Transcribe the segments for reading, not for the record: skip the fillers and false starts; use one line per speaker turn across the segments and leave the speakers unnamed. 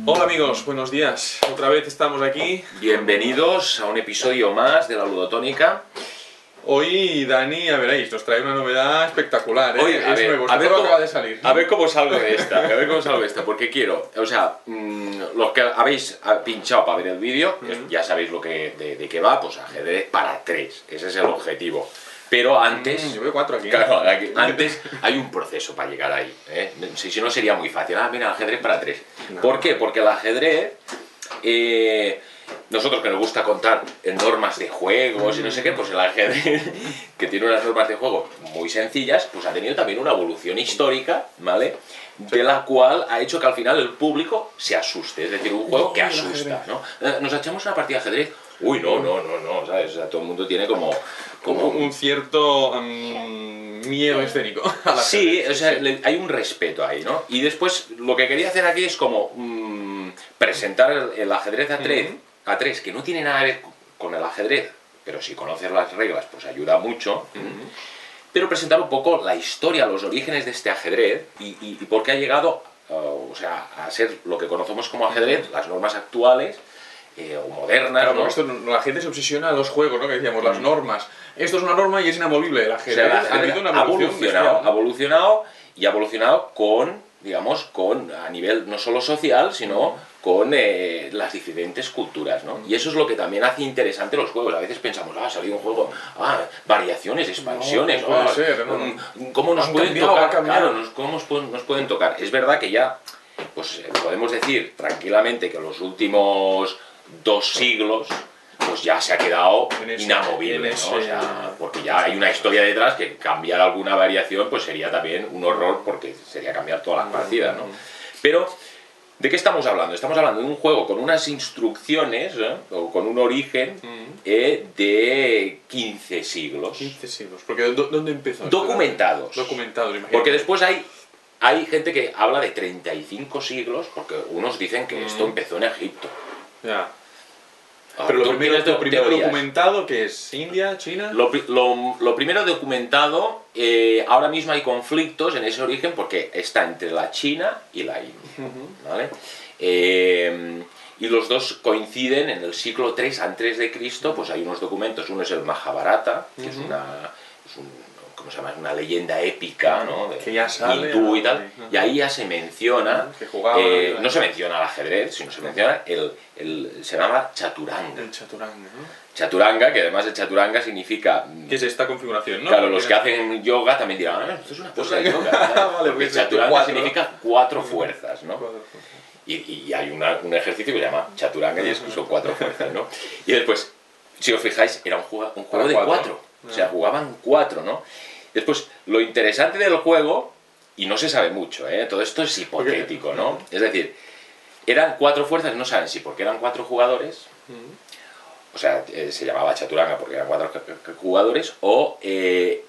Hola amigos, buenos días. Otra vez estamos aquí.
Bienvenidos a un episodio más de la Ludotónica.
Hoy Dani, ya veréis, nos trae una novedad espectacular, ¿eh?
Oye,
Es nuevo, acaba de salir.
A ver cómo salgo de esta, porque quiero, o sea, los que habéis pinchado para ver el vídeo, ya sabéis de qué va, pues ajedrez para 3, ese es el objetivo. Pero antes,
yo veo 4 aquí.
Claro, antes hay un proceso para llegar ahí, ¿eh? Si no sería muy fácil, mira, ajedrez para 3. No. ¿Por qué? Porque el ajedrez, nosotros que nos gusta contar normas de juegos y no sé qué, pues el ajedrez, que tiene unas normas de juego muy sencillas, pues ha tenido también una evolución histórica, ¿vale? De la cual ha hecho que al final el público se asuste, es decir, un juego que asusta, ¿no? Nos echamos una partida de ajedrez, uy, no, ¿sabes? O sea, todo el mundo tiene como
un cierto miedo escénico.
Sí, o sea, hay un respeto ahí, ¿no? Y después lo que quería hacer aquí es como presentar el ajedrez a tres, que no tiene nada que ver con el ajedrez, pero si conoces las reglas, pues ayuda mucho. Pero presentar un poco la historia, los orígenes de este ajedrez y por qué ha llegado, o sea, a ser lo que conocemos como ajedrez, las normas actuales o modernas.
Claro,
¿no?
Esto, la gente se obsesiona a los juegos, ¿no? Que decíamos, las normas. Esto es una norma y es inamovible. El ajedrez,
o sea,
ha habido una evolución.
Ha evolucionado con, digamos, a nivel no solo social, sino con las diferentes culturas, ¿no? Y eso es lo que también hace interesante los juegos. A veces pensamos, ha salido un juego, variaciones, expansiones,
no puede ser, ¿no?
¿Cómo nos pueden
tocar?
Claro, ¿cómo nos pueden tocar? Es verdad que ya, pues podemos decir tranquilamente que los últimos 2 siglos pues ya se ha quedado inamovible, ¿no? O sea, porque ya hay una historia detrás que cambiar alguna variación pues sería también un horror, porque sería cambiar todas las partidas, ¿no? Pero, ¿de qué estamos hablando? Estamos hablando de un juego con unas instrucciones, o con un origen de 15 siglos.
15 siglos, porque ¿dónde empezó?
Documentados,
imagínate.
Porque después hay gente que habla de 35 siglos, porque unos dicen que esto empezó en Egipto.
Ya. Pero lo primero documentado, ¿qué es? ¿India? ¿China?
Lo primero documentado, ahora mismo hay conflictos en ese origen porque está entre la China y la India, ¿vale? Y los dos coinciden en el siglo III antes de Cristo, pues hay unos documentos, uno es el Mahabharata, que es ¿cómo se llama? Una leyenda épica, ¿no?
Que ya sale
hindú y tal, y ahí ya se menciona, no se menciona el ajedrez, sino se menciona se llama chaturanga.
El chaturanga, ¿no?
Chaturanga, que además el chaturanga significa...
¿Qué es esta configuración, no?
Claro, los que hacen yoga también dirán, esto es una cosa de yoga. Vale, porque chaturanga significa 4 fuerzas, ¿no? Y hay un ejercicio que se llama chaturanga y son 4 fuerzas, ¿no? Y después, si os fijáis, era un juego de 4. O sea, jugaban 4, ¿no? Después, lo interesante del juego, y no se sabe mucho, todo esto es hipotético, ¿no? Es decir, eran 4 fuerzas, no saben si porque eran 4 jugadores, o sea, se llamaba chaturanga porque eran 4 jugadores, o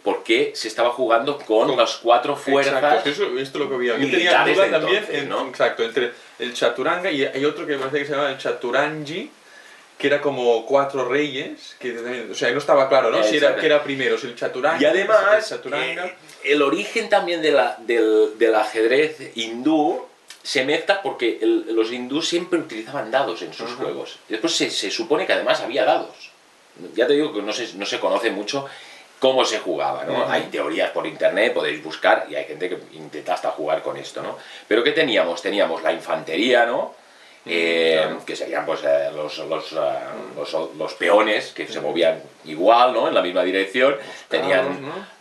porque se estaba jugando con las 4 fuerzas.
Exacto, esto es lo que había. Yo tenía duda también, ¿no? Exacto, entre el chaturanga y hay otro que me parece que se llama el chaturangi, que era como 4 reyes, o sea, no estaba claro, ¿no? Si que era primero, si el chaturanga...
Y además,
el chaturanga.
El origen también del ajedrez hindú se mezcla porque los hindús siempre utilizaban dados en sus juegos. Y después se supone que además había dados. Ya te digo que no se conoce mucho cómo se jugaba, ¿no? Hay teorías por internet, podéis buscar, y hay gente que intenta hasta jugar con esto, ¿no? Pero ¿qué teníamos? Teníamos la infantería, ¿no? Que serían pues los peones que se movían igual, ¿no? En la misma dirección.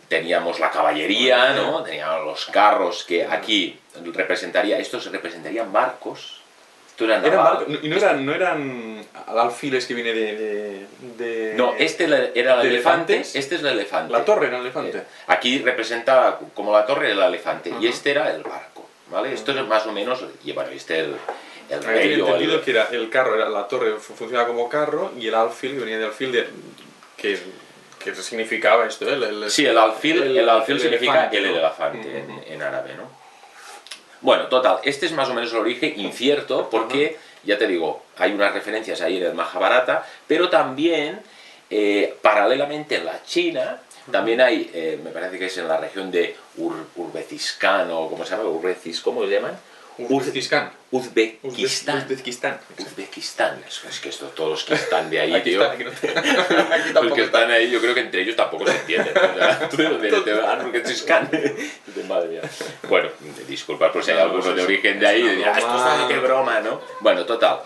Teníamos la caballería, ¿no? Teníamos los carros, que aquí estos representarían barcos.
Y no eran alfiles que viene de
no, este era el elefante. Este es el elefante.
La torre era el elefante.
Aquí representa como la torre el elefante y este era el barco, ¿vale? Esto es más o menos, y bueno, el rey.
He entendido que era el carro, la torre funcionaba como carro, y el alfil, que venía del alfil, que significaba esto,
sí, el alfil significa el elefante en árabe, ¿no? Bueno, total, este es más o menos el origen incierto, porque, ya te digo, hay unas referencias ahí en el Mahabharata, pero también, paralelamente en la China, también hay, me parece que es en la región de Uzbekistán, o ¿cómo se llama? ¿Cómo le llaman?
Uzbekistán.
Uzbekistán. Es que todos que están de ahí,
aquí
tío.
Aquí tampoco
los que están ahí, yo creo que entre ellos tampoco se entienden. Madre mía. Bueno, disculpad por si hay alguno de origen de ahí y dirán, esto es de broma, ¿no? Bueno, total.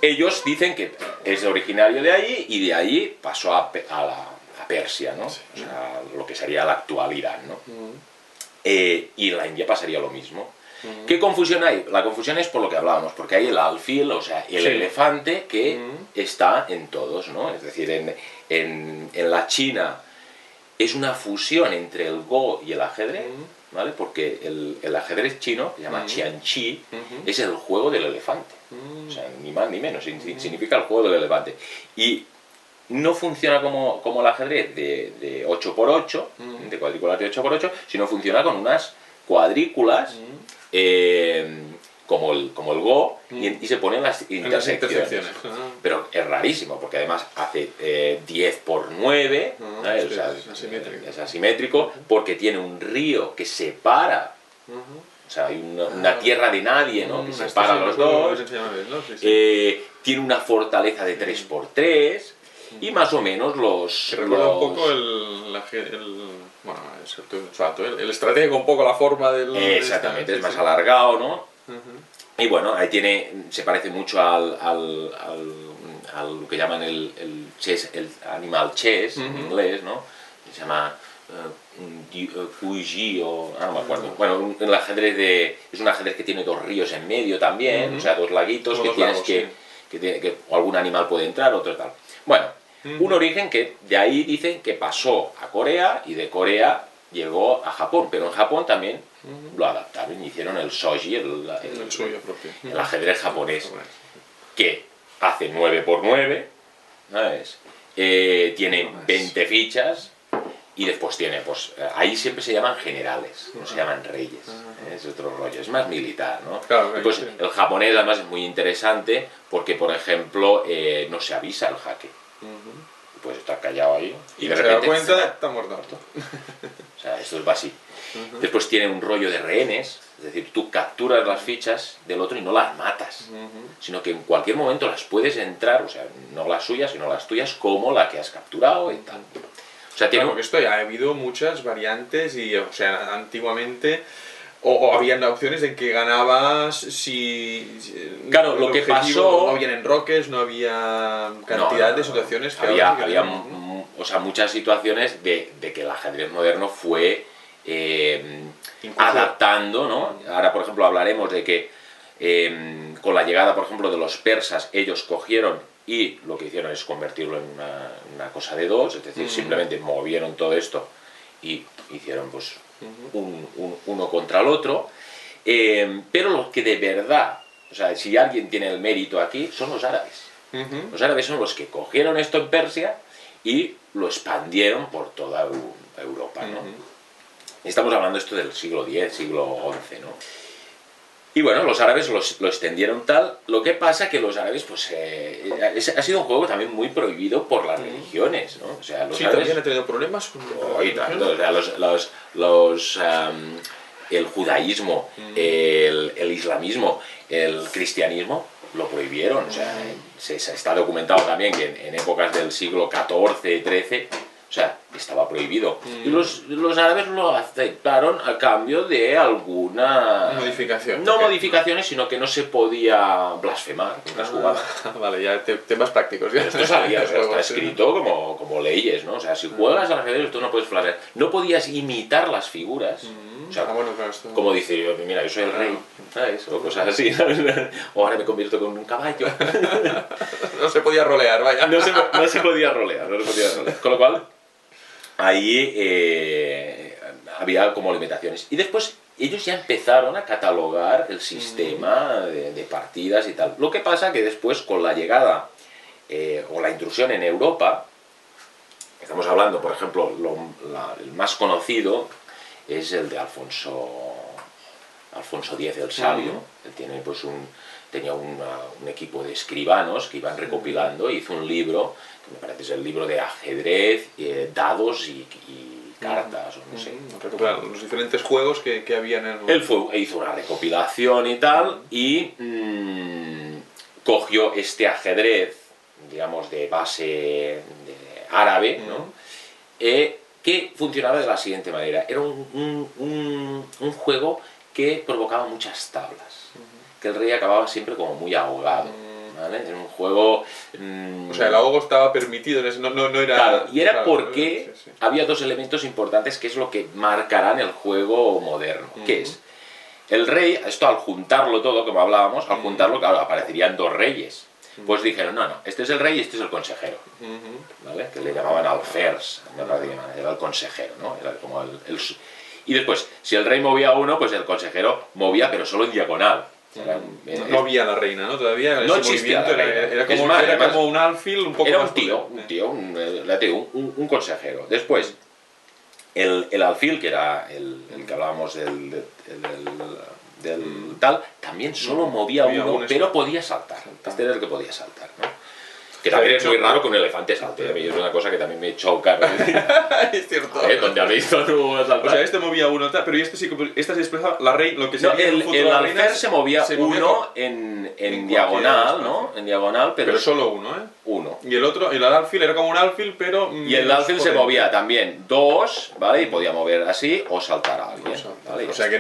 Ellos dicen que es originario de ahí y de ahí pasó a Persia, ¿no? Sí. O sea, lo que sería la actual Irán, ¿no? Y en la India pasaría lo mismo. ¿Qué confusión hay? La confusión es por lo que hablábamos, porque hay el alfil, o sea, el elefante que está en todos, ¿no? Es decir, en la China es una fusión entre el Go y el ajedrez, ¿vale? Porque el ajedrez chino, que se llama Qianqi, es el juego del elefante. O sea, ni más ni menos, significa el juego del elefante. Y no funciona como el ajedrez de 8×8, de cuadrículas de 8×8, sino funciona con unas cuadrículas como el Go y se ponen las intersecciones. Pero es rarísimo, porque además hace 10×9, ¿sabes? O sea, es asimétrico, porque tiene un río que separa. O sea, hay una tierra de nadie, ¿no? Que separa los dos. Tiene una fortaleza de 3×3. Y más o menos
que recuerda un poco el estratégico, un poco la forma del...
Exactamente, es más alargado, ¿no? Y bueno, ahí se parece mucho al lo que llaman el chess, el animal chess en inglés, ¿no? Se llama Fuji o... no me acuerdo. Bueno, el ajedrez es un ajedrez que tiene dos ríos en medio también, o sea, dos laguitos que tienes que algún animal puede entrar, otro tal. Bueno, un origen que de ahí dicen que pasó a Corea y de Corea llegó a Japón, pero en Japón también lo adaptaron y hicieron el shogi, el ajedrez japonés, que hace 9×9, ¿sabes? Tiene 20 fichas y después tiene, pues ahí siempre se llaman generales, no se llaman reyes, es otro rollo, es más militar, ¿no?
Claro,
y pues el japonés además es muy interesante porque, por ejemplo, no se avisa el jaque. Puedes estar callado ahí
y de repente se da cuenta, está muerto.
O sea, esto es básico. Después tiene un rollo de rehenes, es decir, tú capturas las fichas del otro y no las matas, sino que en cualquier momento las puedes entrar, o sea, no las suyas, sino las tuyas, como la que has capturado y tal. O sea,
tiene... Claro, esto ya ha habido muchas variantes y, o sea, antiguamente... O habían opciones en que ganabas si...
Claro, lo que pasó...
No habían enroques, no había cantidad de situaciones que
había o sea, muchas situaciones de que el ajedrez moderno fue adaptando, ¿no? Ahora, por ejemplo, hablaremos de que con la llegada, por ejemplo, de los persas, ellos cogieron y lo que hicieron es convertirlo en una cosa de dos, es decir, simplemente movieron todo esto y hicieron, pues... uno contra el otro, pero los que de verdad, o sea, si alguien tiene el mérito aquí, son los árabes. Los árabes son los que cogieron esto en Persia y lo expandieron por toda Europa, ¿no? Estamos hablando esto del siglo X, siglo XI, ¿no? Y bueno, los árabes lo extendieron tal, lo que pasa que los árabes, pues, ha sido un juego también muy prohibido por las religiones, ¿no? O sea, los árabes...
también han tenido problemas con...
O sea, el judaísmo, el islamismo, el cristianismo, lo prohibieron, o sea, se está documentado también que en épocas del siglo XIV, XIII, o sea, estaba prohibido. Y los árabes lo aceptaron a cambio de alguna...
modificación.
No modificaciones, sino que no se podía blasfemar en las jugadas.
Vale, ya temas prácticos. Ya.
Esto sabía, o sea, está escrito como leyes, ¿no? O sea, si juegas al ajedrez, tú no puedes blasfemar. No podías imitar las figuras. O sea,
bueno, claro, esto...
como decir, mira, yo soy el rey, ¿sabes? O cosas así, ¿sabes? O ahora me convierto en un caballo.
No se podía rolear, vaya.
No se podía rolear. Con lo cual... ahí había como limitaciones. Y después ellos ya empezaron a catalogar el sistema de partidas y tal. Lo que pasa que después con la llegada o la intrusión en Europa, estamos hablando, por ejemplo, el más conocido es el de Alfonso X el Sabio. Él tiene pues tenía un equipo de escribanos que iban recopilando e hizo un libro, que me parece es el libro de ajedrez, dados y cartas o no sé.
Recuperar los diferentes juegos que había en el...
Él hizo una recopilación y tal, y cogió este ajedrez, digamos, de base árabe, ¿no? Que funcionaba de la siguiente manera. Era un juego que provocaba muchas tablas, que el rey acababa siempre como muy ahogado, ¿vale? Era un juego...
o sea, el ahogo estaba permitido, no era...
Claro, y era
claro,
porque había dos elementos importantes que es lo que marcarán el juego moderno, que es el rey, esto al juntarlo todo, como hablábamos, al juntarlo, claro, aparecerían dos reyes. Pues dijeron, no, este es el rey y este es el consejero, ¿vale? Que le llamaban alfers, era el consejero, ¿no? Era como y después, si el rey movía uno, pues el consejero movía, pero solo en diagonal.
No había la reina, ¿no? Todavía
no existía la reina.
Era como un alfil un poco
era
más...
un consejero. Después, el alfil, que era el que hablábamos del tal, también solo movía uno, pero podía saltar. Este era el que podía saltar, ¿no? Que también es muy raro que un elefante salte. A mí es una cosa que también me choca, ¿no?
Es cierto.
¿Dónde has visto tú saltar?
O sea, este movía uno, pero este sí que... Esta se expresa la reina, lo que
no,
sería
el alfer se movía uno en diagonal, ¿no? En diagonal, pero
solo uno, ¿eh?
Uno.
Y el otro, el alfil era como un alfil, pero...
Y el alfil se movía también dos, ¿vale? Y podía mover así o saltar a alguien, ¿vale?
O sea que...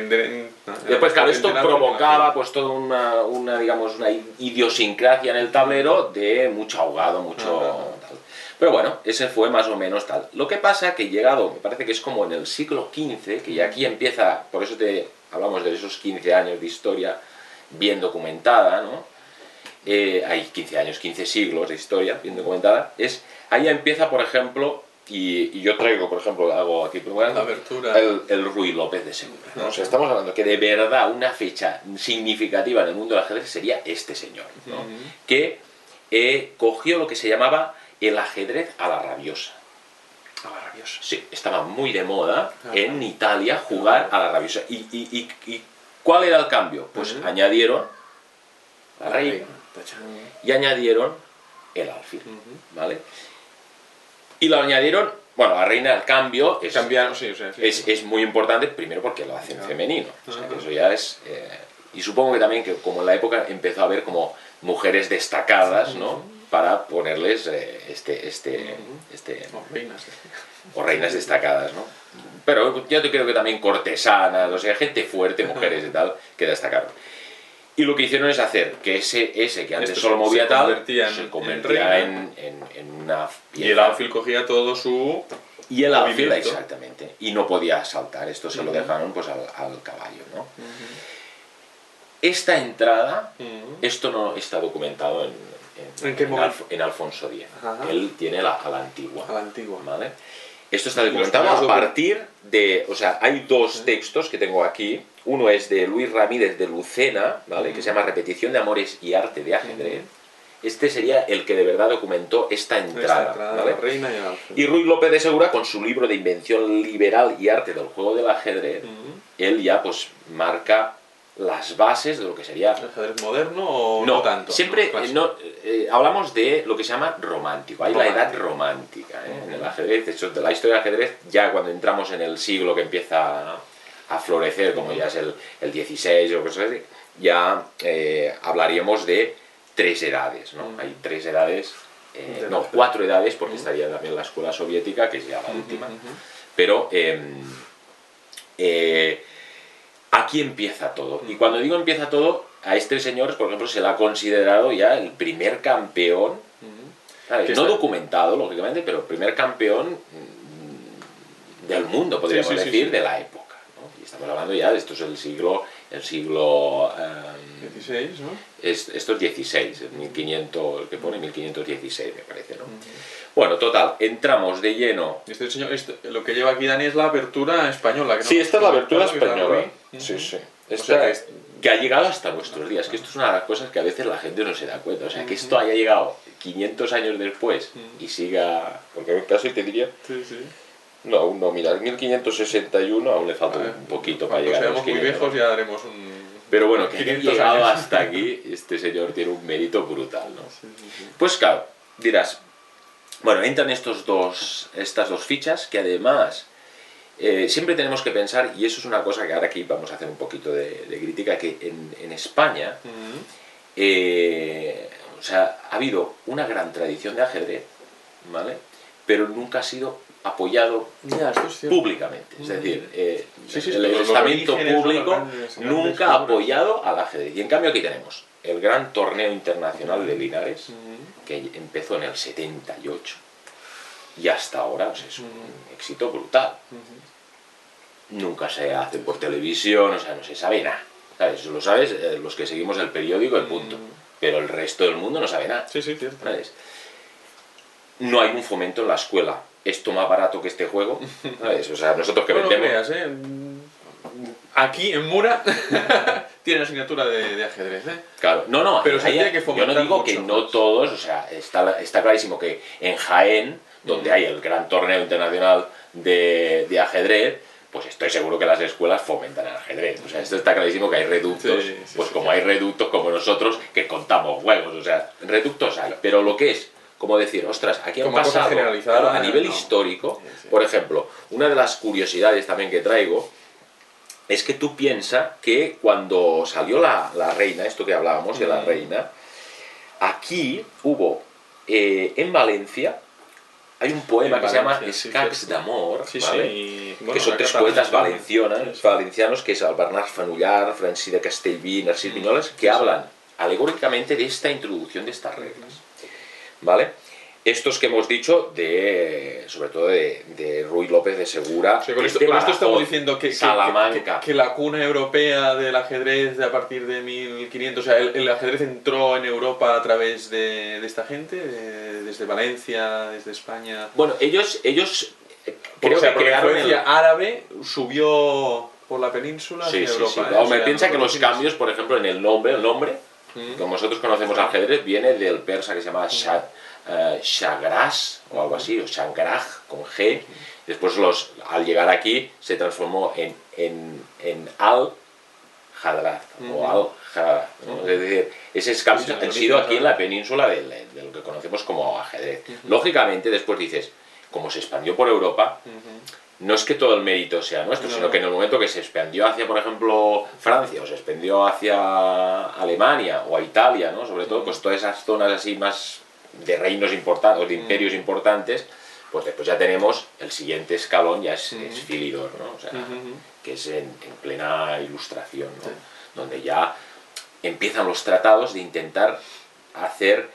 Después, claro, esto provocaba pues toda una, digamos, una idiosincrasia en el tablero de mucho ahogado, mucho tal. Pero bueno, ese fue más o menos tal. Lo que pasa que llegado, me parece que es como en el siglo XV, que ya aquí empieza, por eso hablamos de esos 15 años de historia bien documentada, ¿no? Hay 15 años, 15 siglos de historia bien documentada, ahí empieza, por ejemplo, y yo traigo, por ejemplo, hago aquí
la abertura,
el Ruy López de Segura, ¿no? O sea, estamos hablando que de verdad una fecha significativa en el mundo del ajedrez sería este señor, ¿no? Que cogió lo que se llamaba el ajedrez a la rabiosa.
A la rabiosa.
Sí, estaba muy de moda en Italia jugar a la rabiosa. ¿Y cuál era el cambio? Pues añadieron la reina y añadieron el alfil, ¿vale? Y lo añadieron, bueno, la reina, el cambio es muy importante, primero porque lo hacen femenino, o sea, que eso ya es... y supongo que también que como en la época empezó a haber como mujeres destacadas, ¿no? Para ponerles o reinas destacadas, ¿no? Pero yo creo que también cortesanas, o sea, gente fuerte, mujeres y tal, que destacaron. Y lo que hicieron es hacer que ese que antes solo movía tal, se convertía en una pieza.
Y el alfil cogía todo su...
Y el alfil, exactamente. Y no podía saltar, esto se lo dejaron pues al caballo, ¿no? Esta entrada, esto no está documentado en Alfonso X. Él tiene a la antigua.
A la antigua.
¿Vale? Esto está documentado a partir de... O sea, hay dos textos que tengo aquí. Uno es de Luis Ramírez de Lucena, ¿vale? Que se llama Repetición de Amores y Arte de Ajedrez. Este sería el que de verdad documentó esta entrada, ¿vale?
La reina y el alfil.
Y Ruy López de Segura, con su libro de Invención Liberal y Arte del Juego del Ajedrez, él ya pues marca las bases de lo que sería...
¿El ajedrez moderno o no tanto?
Siempre hablamos de lo que se llama romántico, hay la edad romántica, en el ajedrez. De hecho, de la historia del ajedrez, ya cuando entramos en el siglo que empieza a florecer, como ya es el 16 o cosas así, ya hablaríamos de 3 edades, ¿no? Hay 3 edades, 4 edades, porque estaría también la escuela soviética, que es ya la última, pero aquí empieza todo. Y cuando digo empieza todo, a este señor, por ejemplo, se le ha considerado ya el primer campeón, no documentado, lógicamente, pero el primer campeón del mundo, podríamos decir, de la época, ¿no? Y estamos hablando ya de esto es el siglo
16, ¿no?
Esto es 16, el 1500, el que pone 1516, me parece, ¿no? Bueno, total, entramos de lleno.
Este señor, lo que lleva aquí Dani es la apertura española. Que
sí, esta es la apertura española. Sí.
Esta,
que ha llegado hasta nuestros días, que esto es una de las cosas que a veces la gente no se da cuenta, o sea, que esto haya llegado 500 años después y siga, porque casi te diría... No, aún no, mira, en 1561 aún le falta un poquito para llegar a los 500.
Muy viejos ya haremos un...
Pero bueno, que haya llegado hasta aquí, este señor tiene un mérito brutal, ¿no? Pues claro, dirás, bueno, entran estas dos fichas que además siempre tenemos que pensar, y eso es una cosa que ahora aquí vamos a hacer un poquito de crítica, que en España o sea, ha habido una gran tradición de ajedrez, ¿vale? Pero nunca ha sido apoyado públicamente. Es decir, el estamento público nunca ha apoyado al ajedrez. Y en cambio aquí tenemos el gran torneo internacional de Linares, que empezó en el 78 y hasta ahora, o sea, es un éxito brutal. Nunca se hace por televisión, o sea, no se sabe nada. ¿Sabes? Eso lo sabes los que seguimos el periódico, el punto. Pero el resto del mundo no sabe nada.
Sí, sí, cierto.
¿Sabes? No hay un fomento en la escuela. Esto más barato que este juego, ¿sabes? O sea, nosotros que vendemos...
No lo creas, aquí, en Mura, tiene asignatura de ajedrez,
Claro, no,
pero se tiene que fomentar.
Yo no digo que no todos, o sea, está clarísimo que en Jaén, donde hay el gran torneo internacional de ajedrez, pues estoy seguro que las escuelas fomentan el ajedrez. O sea, esto está clarísimo que hay reductos, hay reductos como nosotros que contamos juegos, o sea, reductos hay, pero lo que es, como decir, ostras, aquí han pasado, claro, a nivel histórico, por ejemplo, una de las curiosidades también que traigo es que tú piensas que cuando salió la reina, esto que hablábamos de la reina, aquí hubo, en Valencia, hay un poema que se llama Escacs d'Amor, ¿vale? Que son tres poetas valencianos, que es el Bernat Fenollar, Francí de Castellví, Narcís Viñoles, que hablan alegóricamente de esta introducción de estas reglas, ¿vale? Estos que hemos dicho, sobre todo de Ruy López de Segura,
con esto estamos diciendo que la cuna europea del ajedrez de a partir de 1500, o sea, el ajedrez entró en Europa a través de esta gente, desde Valencia, desde España.
Bueno, ellos creo que crearon
la influencia árabe subió por la península hacia Europa.
Sí. Me piensa que los cambios, por ejemplo, en el nombre, como nosotros conocemos ajedrez, viene del persa que se llama Shagras o algo así, o Shangraj con G. Después al llegar aquí se transformó en Al-Hadrat o Al-Hadrat, ¿no? Es decir, esos cambios han sido aquí en la península de lo que conocemos como ajedrez. Lógicamente después dices, como se expandió por Europa, no es que todo el mérito sea nuestro, sino que en el momento que se expandió hacia, por ejemplo, Francia, o se expandió hacia Alemania o a Italia, ¿no? Sobre todo, pues todas esas zonas así más de reinos importantes, o de imperios importantes, pues después ya tenemos el siguiente escalón, ya es Philidor, ¿no? O sea, que es en plena ilustración, ¿no? Donde ya empiezan los tratados de intentar hacer,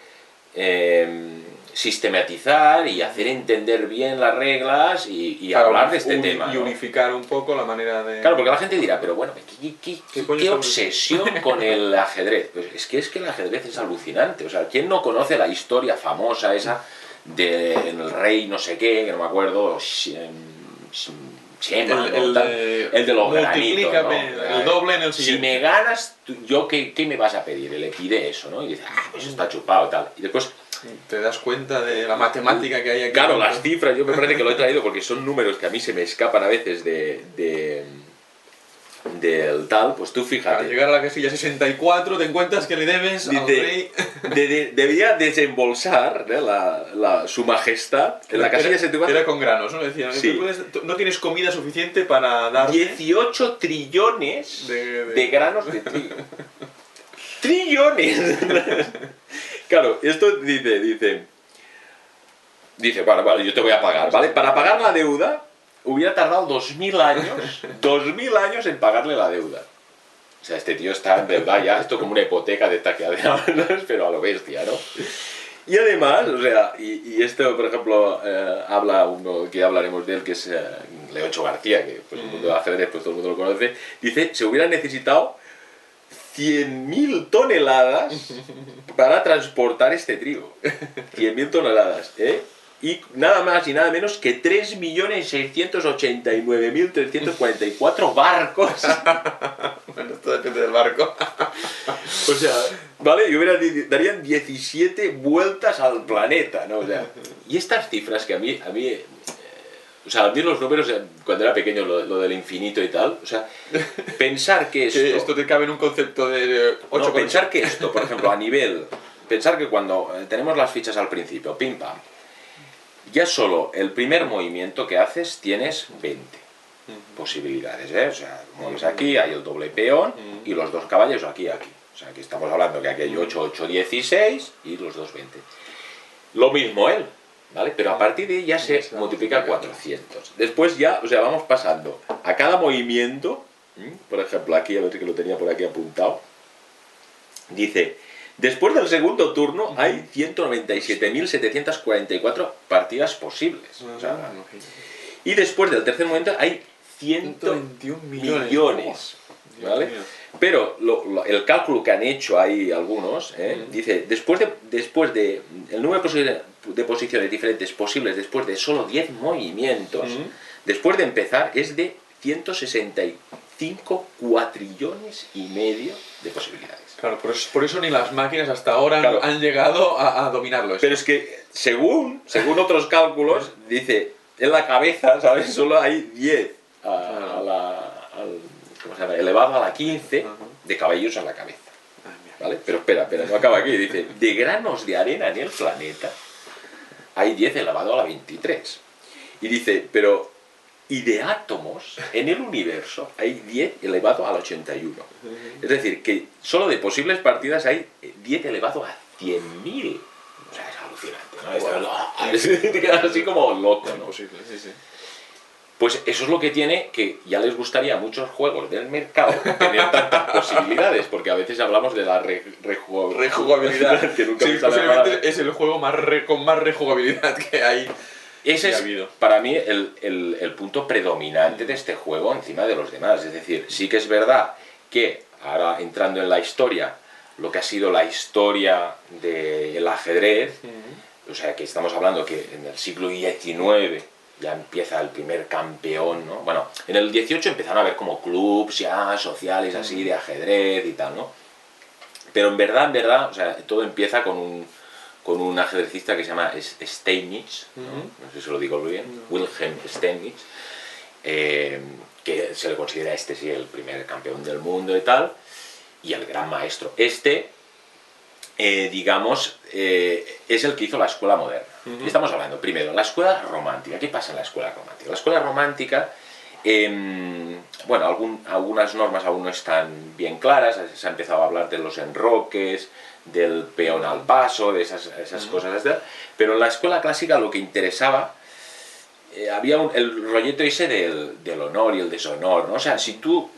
sistematizar y hacer entender bien las reglas y hablar de este tema,
y
¿no?
Unificar un poco la manera de...
Claro, porque la gente dirá, pero bueno, ¿qué obsesión con el ajedrez? Pues es que el ajedrez es alucinante. O sea, ¿quién no conoce la historia famosa esa del rey no sé qué, que no me acuerdo, el de los granitos, ¿no?
El doble en el siguiente.
Si me ganas, ¿qué me vas a pedir? Le pide eso, ¿no? Y dice, pues está chupado y tal. Y después...
Te das cuenta de la matemática que hay aquí.
Claro, las cifras, yo me parece que lo he traído porque son números que a mí se me escapan a veces del tal, pues tú fíjate.
Al llegar a la casilla 64 te encuentras que le debes al rey...
Debía desembolsar, su majestad en la casilla 64.
Era con granos, ¿no? Decían, no tienes comida suficiente para dar
18 trillones de granos de trigo. ¡Trillones! Claro, esto dice, vale, yo te voy a pagar, ¿vale? Para pagar la deuda hubiera tardado 2000 años en pagarle la deuda. O sea, este tío está en verdad ya, esto como una hipoteca de taqueaderas, pero a lo bestia, ¿no? Y además, o sea, y esto, por ejemplo, habla uno que hablaremos de él, que es Leocho García, que pues, el mundo de ajedrez, pues todo el mundo lo conoce, dice, se hubiera necesitado 100.000 toneladas para transportar este trigo. 100.000 toneladas, ¿eh? Y nada más y nada menos que 3.689.344 barcos.
Bueno, esto depende del barco.
O sea, ¿vale? Y darían 17 vueltas al planeta, ¿no? O sea, y estas cifras que a mí o sea, a mí los números, cuando era pequeño, lo del infinito y tal, o sea, pensar que esto...
Que esto te cabe en un concepto de 8
No, pensar que esto, por ejemplo, a nivel... Pensar que cuando tenemos las fichas al principio, pim pam, ya solo el primer movimiento que haces tienes 20. posibilidades, ¿eh? O sea, como ves aquí, hay el doble peón y los dos caballos aquí y aquí. O sea, aquí estamos hablando que aquí hay 8, 8, 16 y los dos 20. Lo mismo él, ¿vale? Pero a partir de ahí ya se multiplica 400. Después ya, o sea, vamos pasando a cada movimiento, por ejemplo, aquí, a ver que lo tenía por aquí apuntado, dice, después del segundo turno hay 197.744 partidas posibles. O sea, y después del tercer momento hay 121 millones. ¿Vale? Pero el cálculo que han hecho ahí algunos, dice, después de el número de posiciones diferentes posibles después de solo 10 movimientos, después de empezar es de 165 cuatrillones y medio de posibilidades.
Claro, por eso ni las máquinas hasta ahora han llegado a dominarlo.
Pero es que, según otros cálculos, dice, en la cabeza, ¿sabes? Solo hay 10 elevado a la 15 de caballos en la cabeza. ¿Vale? Pero espera, no acaba aquí. Dice, de granos de arena en el planeta hay 10 elevado a la 23. Y dice, y de átomos en el universo hay 10 elevado a la 81. Es decir, que solo de posibles partidas hay 10 elevado a 100.000. O sea, es alucinante, ¿no? Te quedas así como loco, ¿no?
Imposible, sí.
Pues eso es lo que tiene, que ya les gustaría a muchos juegos del mercado tener tantas posibilidades, porque a veces hablamos de la
rejugabilidad,
que nunca
posiblemente es el juego con más rejugabilidad que hay.
Ese es, para mí, el punto predominante de este juego encima de los demás. Es decir, sí que es verdad que, ahora entrando en la historia, lo que ha sido la historia del ajedrez, o sea, que estamos hablando que en el siglo XIX ya empieza el primer campeón, ¿no? Bueno, en el 18 empezaron a haber como clubs ya sociales así de ajedrez y tal, ¿no? Pero en verdad, o sea, todo empieza con un ajedrecista que se llama Steinitz, no sé si lo digo bien, Wilhelm Steinitz, que se le considera sí el primer campeón del mundo y tal, y el gran maestro. Digamos, es el que hizo la escuela moderna. Y estamos hablando, primero, la escuela romántica. ¿Qué pasa en la escuela romántica? La escuela romántica, bueno, algunas normas aún no están bien claras, se ha empezado a hablar de los enroques, del peón al paso, de esas cosas, pero en la escuela clásica lo que interesaba, había el rollito ese del honor y el deshonor, ¿no? O sea, si tú,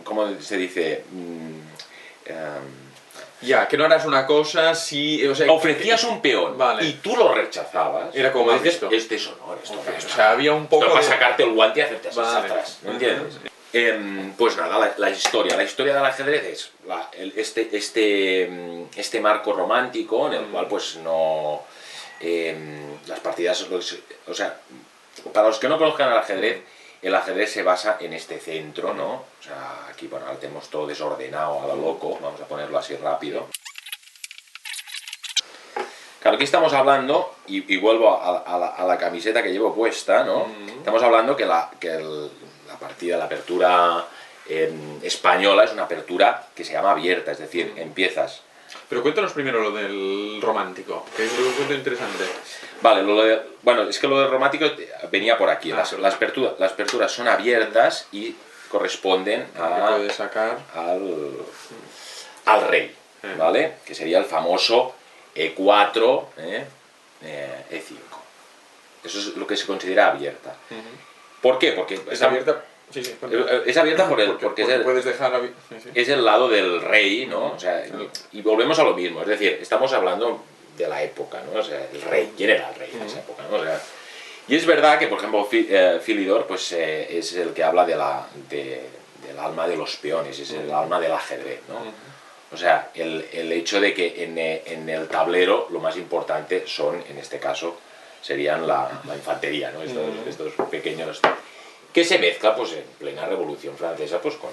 ¿cómo se dice?
Ya, que no harás una cosa si... O sea,
ofrecías un peón y tú lo rechazabas.
Era como
dices, es deshonor.
O sea, había un poco...
para sacarte el guante y hacerte así atrás, ¿no entiendes? Pues nada, la historia del ajedrez es este marco romántico en el cual pues no... las partidas... O sea, para los que no conozcan el ajedrez se basa en este centro, ¿no? O sea, aquí, bueno, ahora tenemos todo desordenado a lo loco, vamos a ponerlo así rápido. Claro, aquí estamos hablando, y vuelvo a la camiseta que llevo puesta, ¿no? Estamos hablando que la partida, la apertura española es una apertura que se llama abierta, es decir, empiezas...
Pero cuéntanos primero lo del romántico, que es un punto interesante.
Vale, bueno, es que lo del romántico venía por aquí. Las aperturas son abiertas y corresponden al rey, ¿vale? Que sería el famoso E4, E5. Eso es lo que se considera abierta. ¿Por qué? Porque
es abierta... Sí,
es abierta porque
puedes dejar
es el lado del rey, ¿no? O sea, y volvemos a lo mismo, es decir, estamos hablando de la época, ¿no? O sea, el rey, ¿quién era el rey en esa época, ¿no? O sea, y es verdad que, por ejemplo, Philidor pues, es el que habla del alma de los peones, es el alma del ajedrez, ¿no? O sea, el hecho de que en el tablero lo más importante son, en este caso, serían la infantería, ¿no? Estos pequeños... que se mezcla pues en plena Revolución Francesa pues con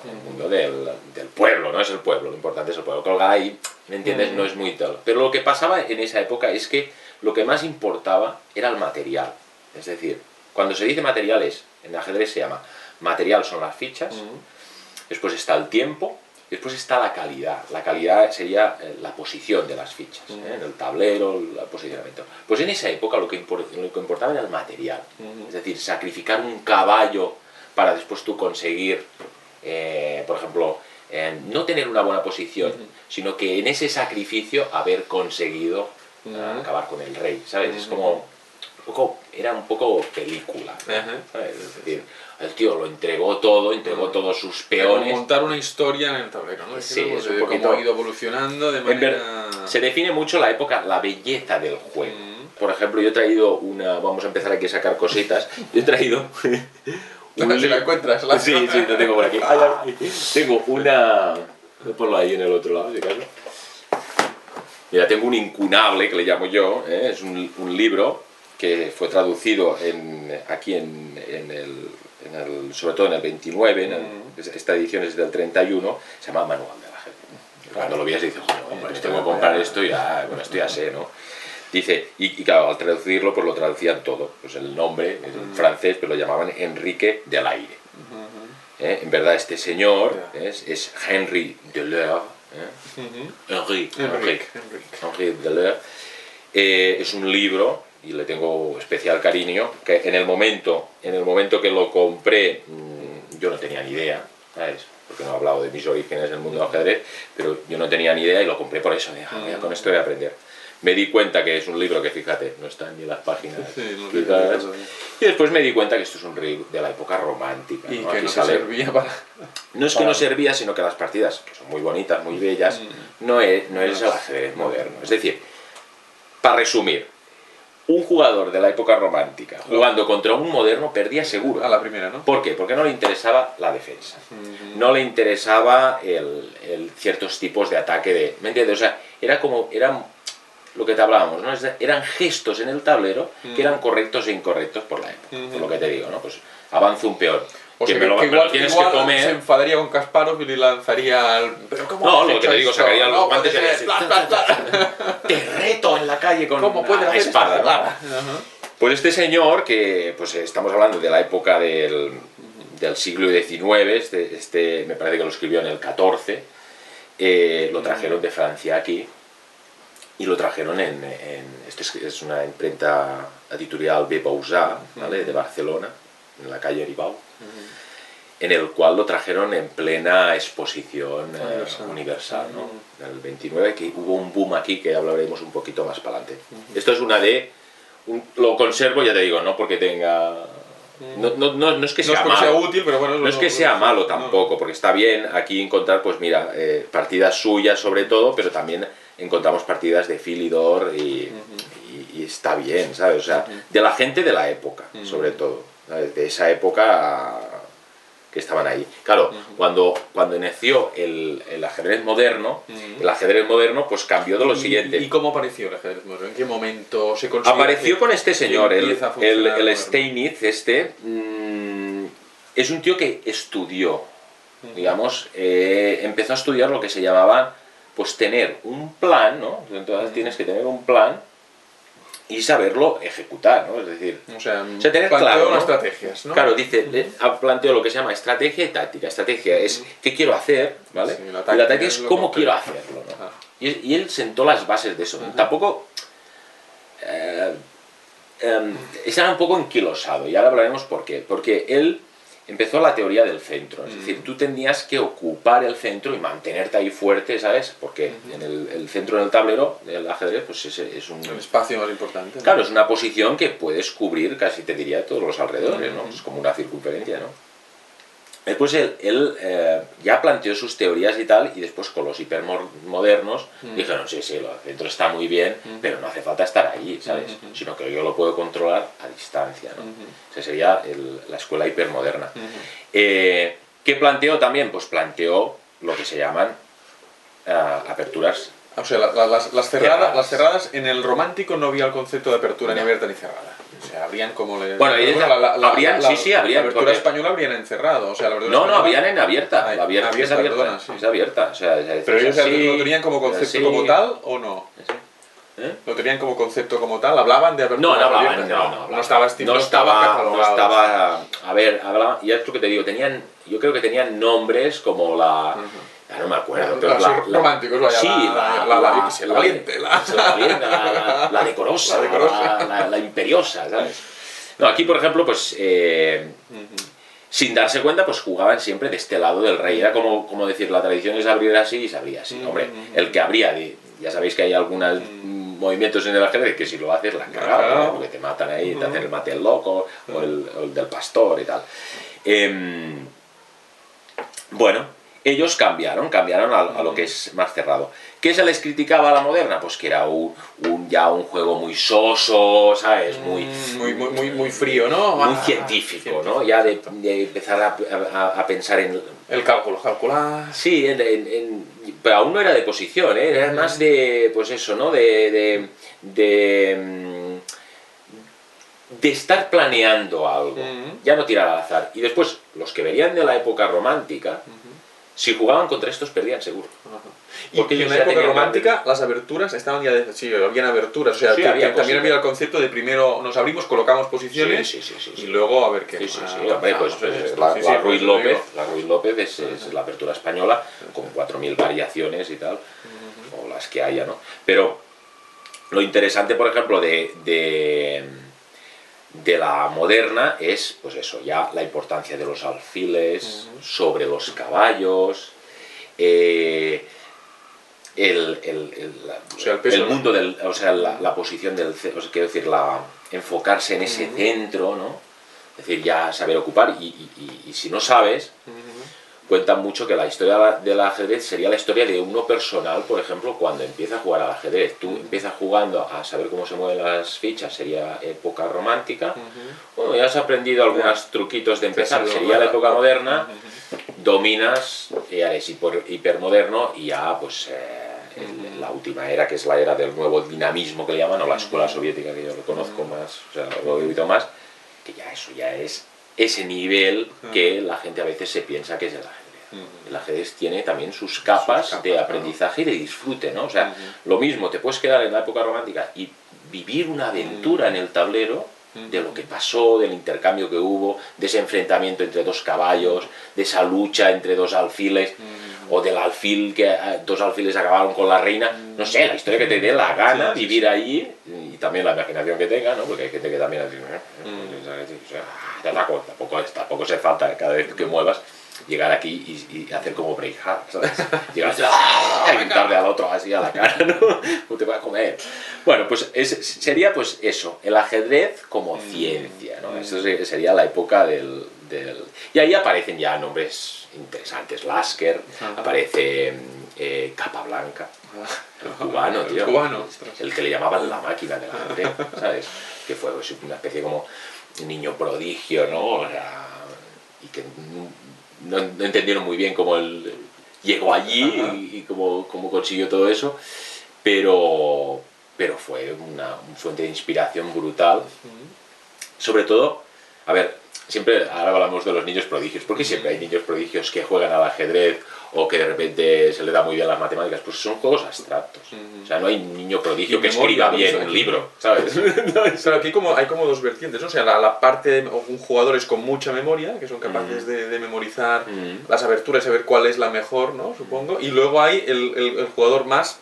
el mundo del pueblo, ¿no? Es el pueblo, lo importante es el pueblo. Colgar ahí, ¿me entiendes? No es muy tal. Pero lo que pasaba en esa época es que lo que más importaba era el material. Es decir, cuando se dice materiales, en ajedrez se llama material son las fichas, después está el tiempo, Después está la calidad. La calidad sería la posición de las fichas, en el tablero, el posicionamiento. Pues en esa época lo que importaba era el material. Es decir, sacrificar un caballo para después tú conseguir, por ejemplo, no tener una buena posición, sino que en ese sacrificio haber conseguido acabar con el rey, ¿sabes? Es como... era un poco película, ¿sabes? Es decir, el tío lo entregó todo, entregó todos sus peones.
Montar una historia en el tablero, ¿no?
Sí, es
un poquito... Cómo ha ido evolucionando de manera...
Se define mucho la época, la belleza del juego. Por ejemplo, yo he traído una... Vamos a empezar aquí a sacar cositas. Yo he traído...
Si la encuentras.
Sí, la tengo por aquí. Tengo una... Voy a ponlo ahí en el otro lado, si acaso. Mira, tengo un incunable, que le llamo yo. Es un libro que fue traducido aquí sobre todo en el 29, esta edición es del 31, se llama Manual de la Gente. Cuando lo veas dices, pues tengo que comprar esto y ya, bueno, esto ya sé, ¿no? Dice, y claro, al traducirlo, pues lo traducían todo. Pues el nombre, en francés, pero lo llamaban Enrique del Aire. En verdad, este señor es Henry Deleur. Henri Deleur. Es un libro, y le tengo especial cariño, que en el momento que lo compré, yo no tenía ni idea, ¿sabes? Porque no he hablado de mis orígenes en el mundo del ajedrez, pero yo no tenía ni idea y lo compré por eso, con esto voy a aprender. Me di cuenta que es un libro que, fíjate, no están ni las páginas explicadas. Y después me di cuenta que esto es un libro de la época romántica.
Y ¿no? Que no servía para...
No es que no servía, sino que las partidas, que son muy bonitas, muy bellas, no es el ajedrez moderno. Es decir, para resumir, un jugador de la época romántica jugando contra un moderno perdía seguro.
A la primera, ¿no?
¿Por qué? Porque no le interesaba la defensa. No le interesaba ciertos tipos de ataque ¿me entiendes? O sea, eran lo que te hablábamos, ¿no? Eran gestos en el tablero que eran correctos e incorrectos por la época. Por lo que te digo, ¿no? Pues avanza un peón.
O sea, que igual tienes que comer. Se enfadaría con Kasparov y le lanzaría al...
¿Pero cómo no, lo que te digo, sacaría los guantes y te reto en la calle con la espada. Claro. Pues este señor, que pues estamos hablando de la época del siglo XIX, me parece que lo escribió en el XIV, lo trajeron de Francia aquí, y lo trajeron es una imprenta editorial B. Bausá, ¿vale? De Barcelona, en la calle Aribau, en el cual lo trajeron en plena exposición universal, ¿no? En el 29, que hubo un boom aquí, que hablaremos un poquito más para adelante. Esto es una lo conservo, ya te digo, no porque tenga... No es que sea malo,
sea útil, pero bueno,
no es que sea malo tampoco, porque está bien aquí encontrar, pues mira, partidas suyas sobre todo, pero también encontramos partidas de Philidor y está bien, ¿sabes? O sea, de la gente de la época, sobre todo, ¿sabes? De esa época que estaban ahí. Claro, cuando nació el ajedrez moderno, pues cambió de lo siguiente.
¿Y cómo apareció el ajedrez moderno? ¿En qué momento se consiguió?
Apareció con este señor, el Steinitz, es un tío que estudió, digamos, empezó a estudiar lo que se llamaba, pues tener un plan, ¿no? Entonces tienes que tener un plan y saberlo ejecutar, ¿no? Es decir,
o sea
tener claro, ¿no?
Estrategias, ¿no?
Claro, planteó lo que se llama estrategia y táctica. Estrategia es qué quiero hacer, ¿vale? Sí, y la táctica es cómo quiero hacerlo, ¿no? Y él sentó las bases de eso. Tampoco... estaba un poco enquilosado, y ahora hablaremos por qué. Porque él empezó la teoría del centro, es decir, tú tenías que ocupar el centro y mantenerte ahí fuerte, ¿sabes? Porque en el centro del tablero del ajedrez pues es un...
El espacio más importante, ¿no?
Claro, es una posición que puedes cubrir casi, te diría, todos los alrededores, ¿no? Es como una circunferencia, ¿no? Después él ya planteó sus teorías y tal, y después con los hipermodernos dijeron, sí, el centro está muy bien, pero no hace falta estar allí, ¿sabes? Sino que yo lo puedo controlar a distancia, ¿no? Esa sería la escuela hipermoderna. ¿Qué planteó también? Pues planteó lo que se llaman aperturas.
O sea, las cerradas, en el romántico no había el concepto de apertura ni abierta ni cerrada. O sea, habrían como...
Bueno, habrían.
La abertura española habrían encerrado. O sea,
no, habían en abierta. La abierta es abierta. Perdona, sí. Es abierta. O sea,
pero ellos lo tenían como concepto como tal, ¿o no? ¿Lo tenían como concepto como tal? ¿Hablaban de apertura?
No estaba catalogado. A ver, y esto que te digo, yo creo que tenían nombres como Ya no me acuerdo, pero
románticos, vaya,
sí,
la valiente,
la decorosa, la imperiosa, ¿sabes? No, aquí, por ejemplo, pues sin darse cuenta, pues jugaban siempre de este lado del rey. Era como decir, la tradición es abrir así y se abría así. Hombre, el que abría, ya sabéis que hay algunos movimientos en el ajedrez que si lo haces la cagada, ¿no? Porque te matan ahí, te hacen el mate el loco o el del pastor y tal. Bueno, ellos cambiaron a lo que es más cerrado. ¿Qué se les criticaba a la moderna? Pues que era ya un juego muy soso, ¿sabes?
Muy frío, ¿no?
Muy científico, ¿no? Ya de empezar a pensar en...
El cálculo, calcular...
Sí, pero aún no era de posición, ¿eh? Era más de, pues eso, ¿no? De estar planeando algo, ya no tirar al azar. Y después, los que venían de la época romántica, si jugaban contra estos perdían seguro.
Porque en la época romántica las aberturas estaban ya sí, habían aberturas, o sea,
sí,
también había el concepto de primero nos abrimos, colocamos posiciones y luego a ver qué.
Hombre, pues la Ruiz López es la apertura española con 4.000 variaciones y tal, o las que haya, ¿no? Pero lo interesante, por ejemplo, de la moderna es, pues eso, ya la importancia de los alfiles sobre los caballos, el mundo la posición del, quiero decir, enfocarse en ese centro, ¿no? Es decir, ya saber ocupar y si no sabes, cuentan mucho que la historia del ajedrez sería la historia de uno personal, por ejemplo, cuando empieza a jugar al ajedrez. Tú empiezas jugando a saber cómo se mueven las fichas, sería época romántica. Bueno, ya has aprendido algunos truquitos de empezar, sería la época moderna. Dominas, ya eres hipermoderno y ya, pues, la última era, que es la era del nuevo dinamismo que le llaman, o la escuela soviética, que yo lo conozco más, o sea, lo he oído más, que ya eso ya es ese nivel que la gente a veces se piensa que es el ajedrez. El ajedrez tiene también sus capas de aprendizaje y de disfrute, ¿no? O sea, lo mismo, te puedes quedar en la época romántica y vivir una aventura en el tablero de lo que pasó, del intercambio que hubo, de ese enfrentamiento entre dos caballos, de esa lucha entre dos alfiles, o del alfil que dos alfiles acabaron con la reina, no sé, la historia que te dé la gana, vivir allí, y también la imaginación que tenga, ¿no? Porque hay gente que también tampoco se falta cada vez que muevas llegar aquí y hacer como Braveheart, ¿sabes? Llegar a gritarle al otro así a la cara, ¿no? ¿Cómo te voy a comer? Bueno, pues sería pues eso, el ajedrez como ciencia, ¿no? Eso sería la época del... Y ahí aparecen ya nombres interesantes, Lasker, aparece Capablanca, el cubano, tío, el que le llamaban la máquina del ajedrez, ¿sabes? Que fue pues, una especie como niño prodigio, ¿no? O sea, y que no entendieron muy bien cómo él llegó allí y cómo consiguió todo eso, pero fue una fuente de inspiración brutal. Sobre todo, a ver, siempre ahora hablamos de los niños prodigios, porque siempre hay niños prodigios que juegan al ajedrez o que de repente se le da muy bien las matemáticas, pues son juegos abstractos. O sea, no hay un niño prodigio que escriba bien un libro, ¿sabes?
Pero aquí hay como dos vertientes, ¿no? O sea, la parte de jugadores con mucha memoria, que son capaces de memorizar las aberturas y saber cuál es la mejor, ¿no? Supongo. Y luego hay el jugador más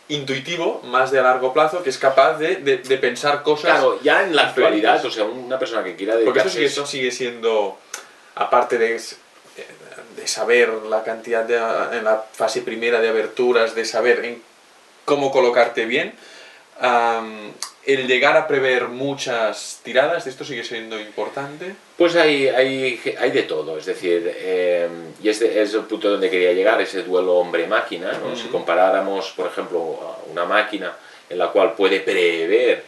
intuitivo, más de a largo plazo, que es capaz de pensar cosas...
Claro, ya en la actualidad, o sea, una persona que quiera dedicarse...
Porque eso sigue siendo, aparte de saber la cantidad en la fase primera de aberturas, de saber cómo colocarte bien, el llegar a prever muchas tiradas, ¿de esto sigue siendo importante?
Pues hay de todo, es decir, y es el punto donde quería llegar, ese duelo hombre-máquina, ¿no? Si comparáramos, por ejemplo, a una máquina en la cual puede prever,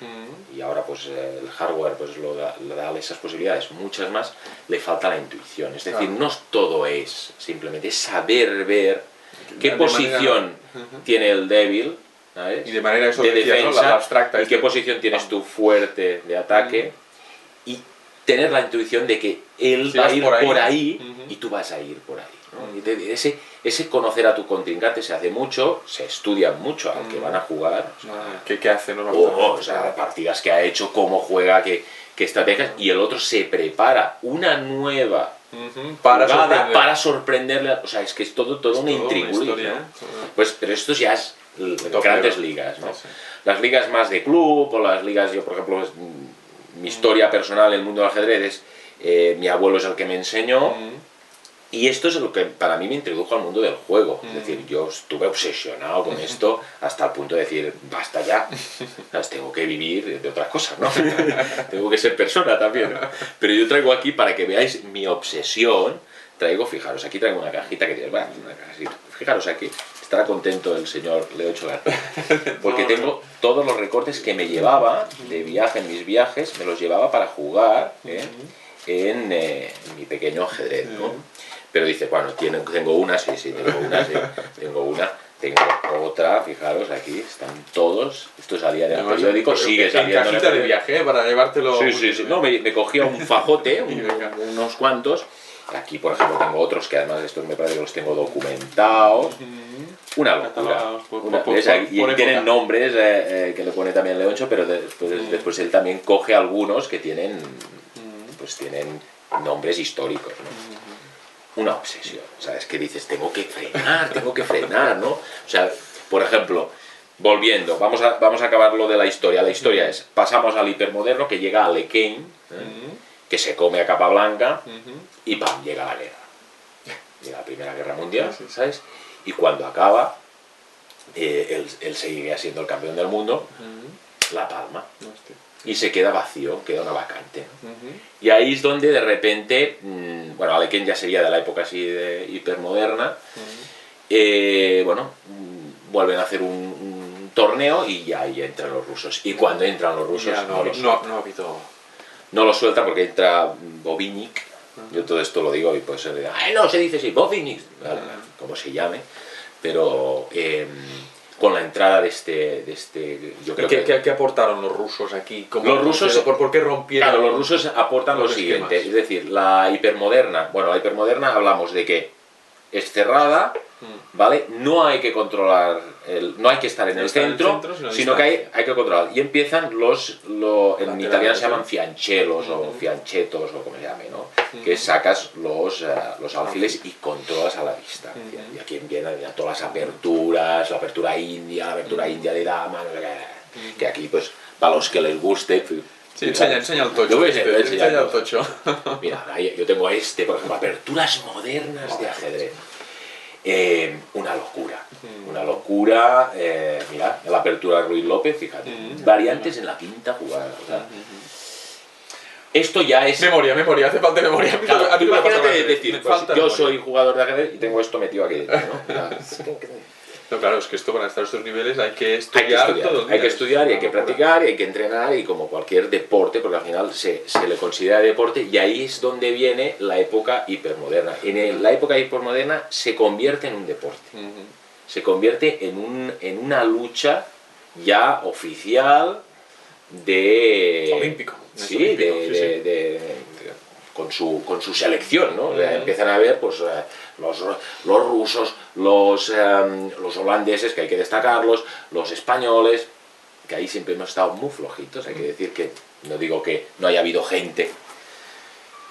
y ahora pues el hardware pues le da esas posibilidades, muchas más, le falta la intuición, es decir, no todo es simplemente saber ver qué posición tiene el débil, ¿sabes?
Y de manera eso
de defensa,
la abstracta,
y qué posición tienes tú fuerte de ataque, y tener la intuición de que él va a ir por ahí y tú vas a ir por ahí, ¿no? Y ese conocer a tu contrincante se hace mucho, se estudia mucho al que van a jugar, o sea,
¿Qué hace
o sea, partidas que ha hecho, cómo juega, qué estrategias, y el otro se prepara una nueva para sorprenderle. O sea, es que es todo una intrigulis, ¿no? Pues, pero esto ya es grandes ligas, ¿no? Sí. Las ligas más de club, o las ligas, yo por ejemplo, mi historia personal en el mundo del ajedrez es, mi abuelo es el que me enseñó, y esto es lo que para mí me introdujo al mundo del juego. Es decir, yo estuve obsesionado con esto hasta el punto de decir, basta ya, tengo que vivir de otras cosas, ¿no? Tengo que ser persona también, ¿no? Pero yo traigo aquí, para que veáis mi obsesión, fijaros, aquí traigo una cajita que tiene, bueno, una cajita, fijaros aquí, estará contento el señor Leoncho García, porque tengo todos los recortes que me llevaba de viaje, en mis viajes, me los llevaba para jugar en mi pequeño ajedrez, ¿no? Pero dice, bueno, tengo una, sí, tengo una, tengo otra, fijaros, aquí están todos, esto salía en el periódico, sigue saliendo en el periódico.
De viaje, para llevártelo.
Sí, no, me cogía un fajote, unos cuantos. Aquí, por ejemplo, tengo otros que además estos me parece que los tengo documentados. Una locura. Y tienen nombres que le pone también Leoncho, pero después él también coge algunos que tienen nombres históricos, ¿no? Una obsesión, ¿sabes? Que dices, tengo que frenar, ¿no? O sea, por ejemplo, volviendo, vamos a acabar lo de la historia. La historia es, pasamos al hipermoderno, que llega a Lequein, que se come a Capablanca, y ¡pam!, llega la guerra. Llega la Primera Guerra Mundial, ¿sabes? Y cuando acaba, él sigue siendo el campeón del mundo, la palma. Y se queda vacío, queda una vacante, ¿no? Y ahí es donde de repente, bueno, Alekhine ya sería de la época así de hipermoderna, vuelven a hacer un torneo y ahí entran los rusos. Y cuando entran los rusos no lo sueltan porque entra Bobinnik. Yo todo esto lo digo y pues no, se dice así, Bobinnik, como se llame, pero con la entrada de este yo creo
¿Qué aportaron los rusos aquí?
Los rusos,
¿por qué rompieron?
Claro, los rusos aportan lo siguiente, es decir, la hipermoderna hablamos de que es cerrada, ¿vale? No hay que controlar, no hay que estar en el centro, sino que hay que controlar. Y empiezan en italiano se llaman fianchelos o fianchetos o como se llame, ¿no? Que sacas los alfiles y controlas a la distancia. Y aquí empiezan todas las aperturas, la apertura india de dama, que aquí pues para los que les guste.
Sí, enseña el tocho. Enseña el tocho.
Mira, yo tengo por ejemplo, aperturas modernas de ajedrez. Una locura, mira, la apertura de Ruiz López, fíjate, variantes en la quinta jugada. O sea, esto ya es...
Memoria, hace falta memoria.
Claro, imagínate decir, pues, yo soy jugador de ajedrez y tengo esto metido aquí dentro, ¿no?
No, claro, es que esto para estar a estos niveles hay que estudiar todo.
Hay que estudiar y hay que practicar y hay que entrenar, y como cualquier deporte, porque al final se le considera deporte, y ahí es donde viene la época hipermoderna. En la época hipermoderna se convierte en un deporte, se convierte en una lucha ya oficial
olímpico.
Sí, con su selección, ¿no? Empiezan a ver pues los rusos, los holandeses, que hay que destacarlos, los españoles, que ahí siempre hemos estado muy flojitos. Hay que decir que, no digo que no haya habido gente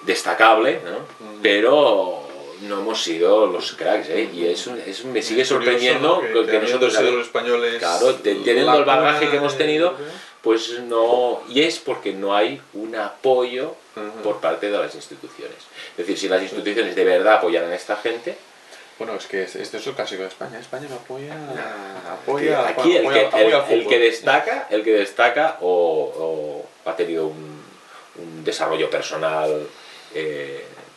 destacable, ¿no? Pero no hemos sido los cracks, ¿eh? Y eso me sigue sorprendiendo, que nosotros
los españoles,
claro, teniendo el bagaje que hemos tenido, pues no, y es porque no hay un apoyo por parte de las instituciones. Es decir, si las instituciones de verdad apoyaran a esta gente...
Bueno, es que este es el clásico de España. España no
apoya... Aquí el que destaca o ha tenido un desarrollo personal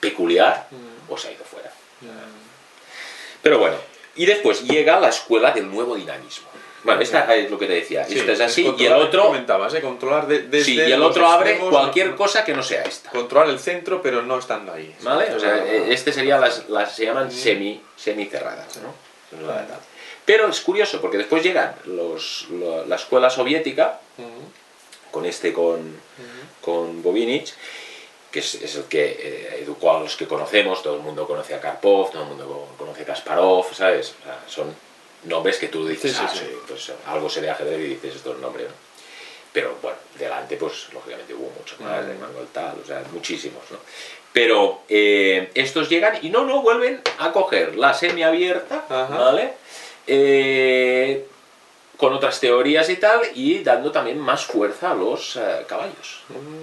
peculiar, o se ha ido fuera. Pero bueno, y después llega la escuela del nuevo dinamismo. Bueno, esta es lo que te decía, esta es así, y el otro...
Comentabas, controlar desde
y el otro abre cualquier cosa que no sea esta.
Controlar el centro, pero no estando ahí.
¿Vale? O sea, este sería se llaman semi-cerradas, ¿no? Pero es curioso, porque después llegan la escuela soviética, con Bobinich, que es el que educó a los que conocemos. Todo el mundo conoce a Karpov, todo el mundo conoce a Kasparov, ¿sabes? O sea, son nombres que tú dices, pues algo sé de ajedrez y dices, esto es el nombre, ¿no? pero bueno, delante pues lógicamente hubo mucho más, de Mangol tal, o sea, muchísimos, ¿no? Pero estos llegan y no vuelven a coger la semiabierta, ¿vale? Con otras teorías y tal, y dando también más fuerza a los caballos.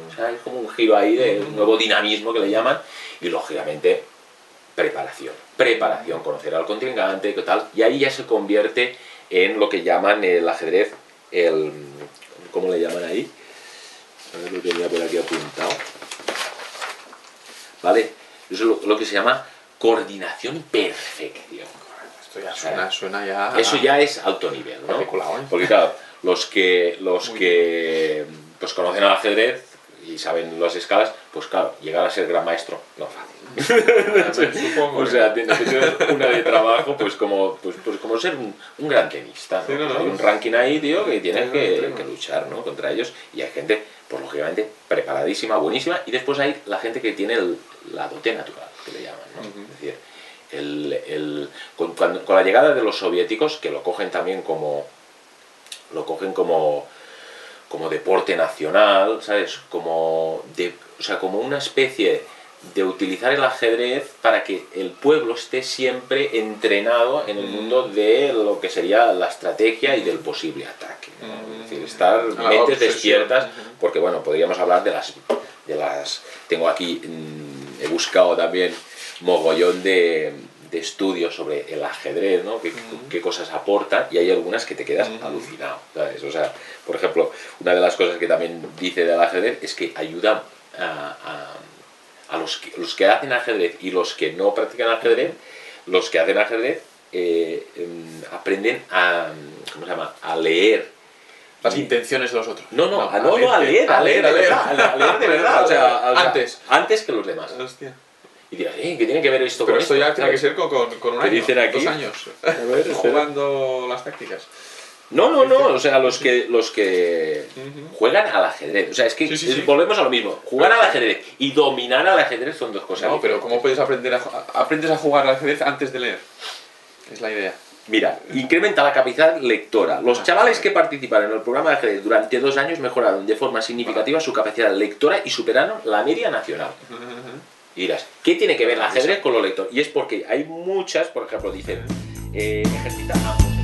O sea, es como un giro ahí de un nuevo dinamismo que le llaman, y lógicamente preparación, conocer al contrincante, ¿qué tal? Y ahí ya se convierte en lo que llaman el ajedrez, ¿cómo le llaman ahí? A ver, lo tenía por aquí apuntado. ¿Vale? Eso es lo que se llama coordinación y perfección.
Esto ya suena ya...
Eso ya es alto nivel, ¿no? Porque claro, los que pues conocen al ajedrez y saben las escalas, pues claro, llegar a ser gran maestro no es fácil.
Supongo.
O sea, tiene que ser una de trabajo, pues como ser un gran tenista, ¿no?
Sí, no.
Hay un ranking ahí, tío, que tienes que luchar, ¿no? Contra ellos, y hay gente, pues lógicamente, preparadísima, buenísima, y después hay la gente que tiene la dote natural, que le llaman, ¿no? Es decir, con la llegada de los soviéticos, que lo cogen también como deporte nacional, ¿sabes? O sea, como una especie de utilizar el ajedrez para que el pueblo esté siempre entrenado en el mundo de lo que sería la estrategia y del posible ataque, ¿no? Es decir, estar mentes despiertas, porque bueno, podríamos hablar de las tengo aquí, he buscado también mogollón de estudios sobre el ajedrez, ¿no? Qué cosas aporta, y hay algunas que te quedas alucinado, ¿sabes? O sea, por ejemplo, una de las cosas que también dice del ajedrez es que ayuda a los que hacen ajedrez y los que no practican ajedrez. Los que hacen ajedrez aprenden a leer
las intenciones de los otros.
A leer de verdad, o sea, antes que los demás.
Hostia.
Y dirás, ¿qué tiene que ver esto
pero
con
esto?
Pero
esto ya tiene que ser con un año,
dicen aquí?
2 años, jugando las tácticas.
No, o sea, los que juegan al ajedrez. O sea, es que volvemos a lo mismo. Jugar al ajedrez y dominar al ajedrez son dos cosas
No, pero
diferentes.
¿cómo puedes aprendes a jugar al ajedrez antes de leer? Es la idea.
Mira, incrementa la capacidad lectora. Los chavales que participaron en el programa de ajedrez durante 2 años mejoraron de forma significativa su capacidad lectora y superaron la media nacional. Y dirás, ¿qué tiene que ver el ajedrez con lo lector? Y es porque hay muchas, por ejemplo, dicen, ejercita ambos.